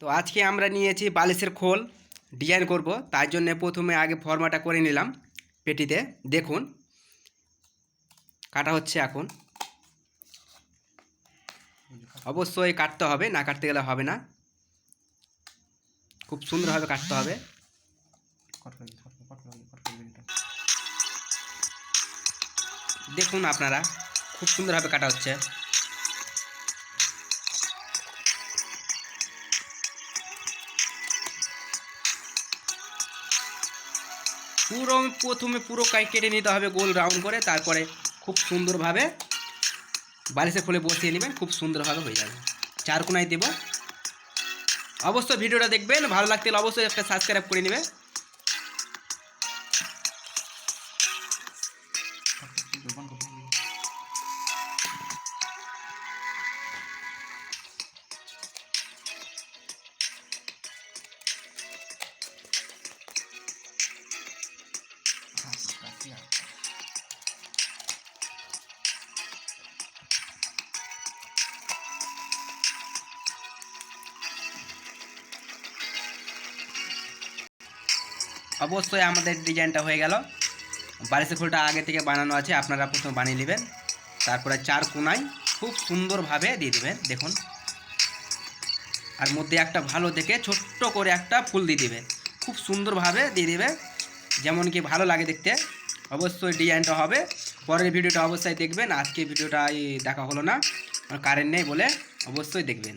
তো আজকে আমরা নিয়েছি বালিশের খোল ডিজাইন করব, তার জন্য প্রথমে আগে ফর্মাটা করে নিলাম পেটিতে। দেখুন কাটা হচ্ছে এখন। অবশ্যই কাটতে হবে, না কাটতে গেলে হবে না। খুব সুন্দরভাবে কাটতে হবে। দেখুন আপনারা, খুব সুন্দরভাবে কাটা হচ্ছে। পুরো প্রথমে পুরো কেটে নিতে হবে গোল রাউন্ড করে, তারপরে খুব সুন্দরভাবে বালিশের খোলে বসিয়ে নেবেন, খুব সুন্দরভাবে হয়ে যাবে। চার কোনায় দেব। অবশ্যই ভিডিওটা দেখবেন, ভালো লাগতে হলে অবশ্যই একটা সাবস্ক্রাইব করে নেবে। অবশ্যই আমাদের ডিজাইনটা হয়ে গেল। বালিশের খোলটা আগে থেকে বানানো আছে, আপনারা প্রথমে বানিয়ে নেবেন। তারপরে চার কোনায় খুব সুন্দরভাবে দিয়ে দেবেন। দেখুন, আর মধ্যে একটা ভালো দেখে ছোট্ট করে একটা ফুল দিয়ে দেবে, খুব সুন্দরভাবে দিয়ে দেবে, যেমন কি ভালো লাগে দেখতে। অবশ্যই ডিজাইনটা হবে। পরের ভিডিওটা অবশ্যই দেখবেন। আজকে ভিডিওটা দেখা হলো না, কারেন্ট নেই বলে, অবশ্যই দেখবেন।